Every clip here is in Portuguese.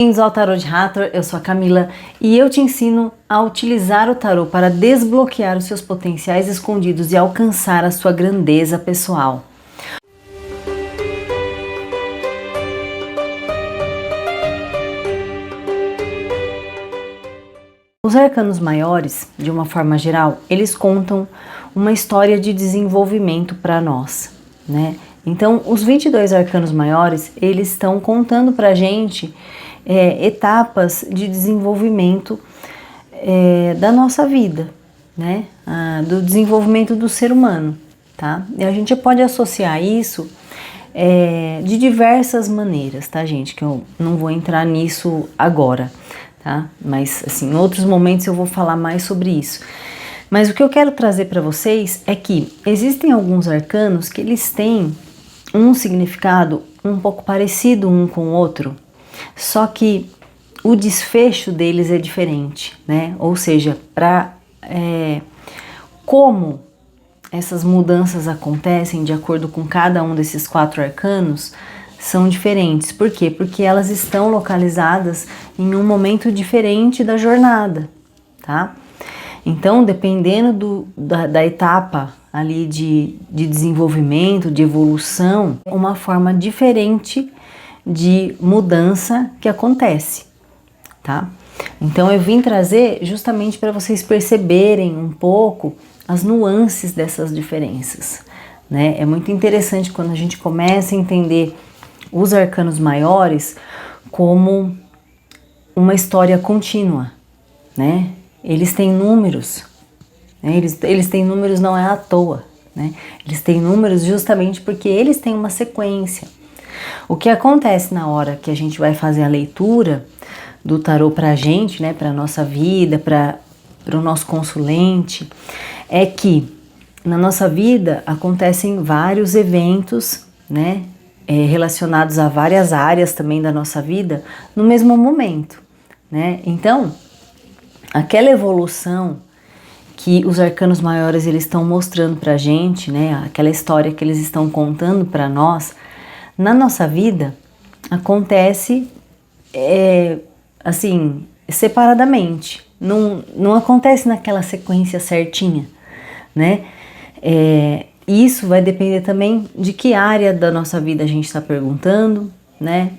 Bem-vindos ao Tarô de Hathor, eu sou a Camila e eu te ensino a utilizar o tarô para desbloquear os seus potenciais escondidos e alcançar a sua grandeza pessoal. Os arcanos maiores, de uma forma geral, eles contam uma história de desenvolvimento para nós, né? Então, os 22 arcanos maiores, eles estão contando para a gente etapas de desenvolvimento da nossa vida, né? Do desenvolvimento do ser humano, tá? E a gente pode associar isso de diversas maneiras, tá, gente? Que eu não vou entrar nisso agora, tá? Mas, assim, em outros momentos eu vou falar mais sobre isso. Mas o que eu quero trazer para vocês é que existem alguns arcanos que eles têm um significado um pouco parecido um com o outro, só que o desfecho deles é diferente, né? Ou seja, como essas mudanças acontecem de acordo com cada um desses 4 arcanos são diferentes. Por quê? Porque elas estão localizadas em um momento diferente da jornada, tá? Então, dependendo da etapa ali de desenvolvimento, de evolução, uma forma diferente de mudança que acontece, tá? Então, eu vim trazer justamente para vocês perceberem um pouco as nuances dessas diferenças, né? É muito interessante quando a gente começa a entender os arcanos maiores como uma história contínua, né? Eles têm números, né? Eles têm números não é à toa, né? Eles têm números justamente porque eles têm uma sequência. O que acontece na hora que a gente vai fazer a leitura do tarô pra gente, né? Pra nossa vida, para o nosso consulente, é que na nossa vida acontecem vários eventos, né? Relacionados a várias áreas também da nossa vida no mesmo momento, né? Então, aquela evolução que os arcanos maiores eles estão mostrando pra gente, né? Aquela história que eles estão contando para nós, na nossa vida, acontece assim, separadamente. Não acontece naquela sequência certinha, né? Isso vai depender também de que área da nossa vida a gente está perguntando, né?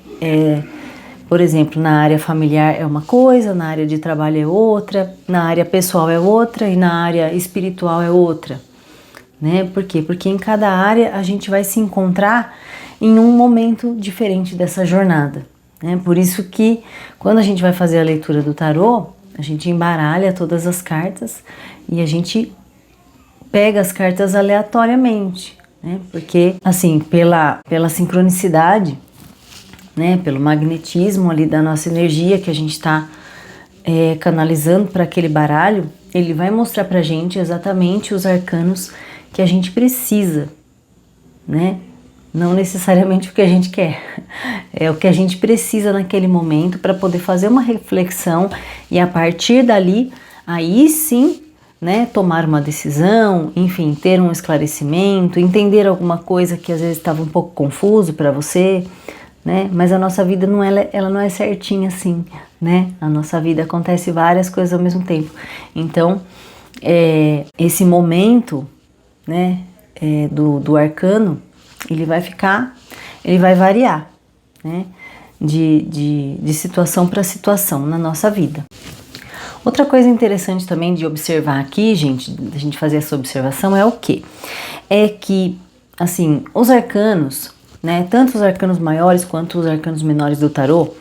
Por exemplo, na área familiar é uma coisa, na área de trabalho é outra, na área pessoal é outra e na área espiritual é outra, né? Por quê? Porque em cada área a gente vai se encontrar em um momento diferente dessa jornada, né? Por isso que quando a gente vai fazer a leitura do tarô, a gente embaralha todas as cartas e a gente pega as cartas aleatoriamente, né? Porque, assim, pela sincronicidade, né, pelo magnetismo ali da nossa energia que a gente está canalizando para aquele baralho, ele vai mostrar pra gente exatamente os arcanos que a gente precisa, né? Não necessariamente o que a gente quer, é o que a gente precisa naquele momento para poder fazer uma reflexão e a partir dali, aí sim, né, tomar uma decisão, enfim, ter um esclarecimento, entender alguma coisa que às vezes estava um pouco confuso para você, né? Mas a nossa vida ela não é certinha assim, né? A nossa vida acontece várias coisas ao mesmo tempo. Então, esse momento, né, do arcano, ele vai variar, né? De situação para situação na nossa vida. Outra coisa interessante também de observar aqui, gente, da gente fazer essa observação é o quê? É que, assim, os arcanos, né, tanto os arcanos maiores quanto os arcanos menores do tarô,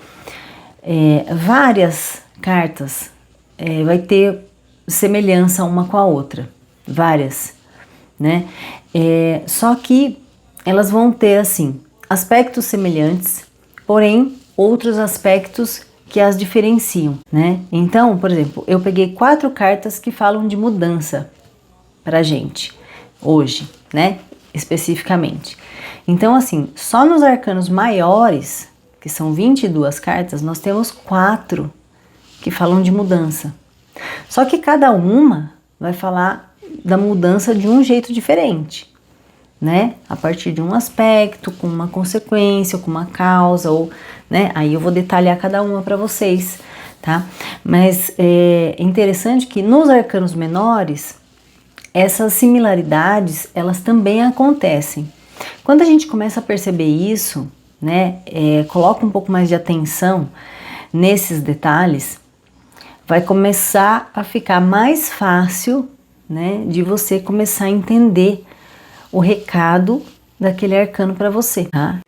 várias cartas vai ter semelhança uma com a outra, várias, né? Só que elas vão ter, assim, aspectos semelhantes, porém outros aspectos que as diferenciam, né? Então, por exemplo, eu peguei 4 cartas que falam de mudança pra gente hoje, né? Especificamente. Então, assim, só nos arcanos maiores, que são 22 cartas, nós temos 4 que falam de mudança. Só que cada uma vai falar da mudança de um jeito diferente, né? A partir de um aspecto, com uma consequência, com uma causa, ou, né? Aí eu vou detalhar cada uma para vocês, tá? Mas é interessante que nos arcanos menores, essas similaridades, elas também acontecem. Quando a gente começa a perceber isso, né? Coloca um pouco mais de atenção nesses detalhes, vai começar a ficar mais fácil, né? De você começar a entender o recado daquele arcano para você, tá?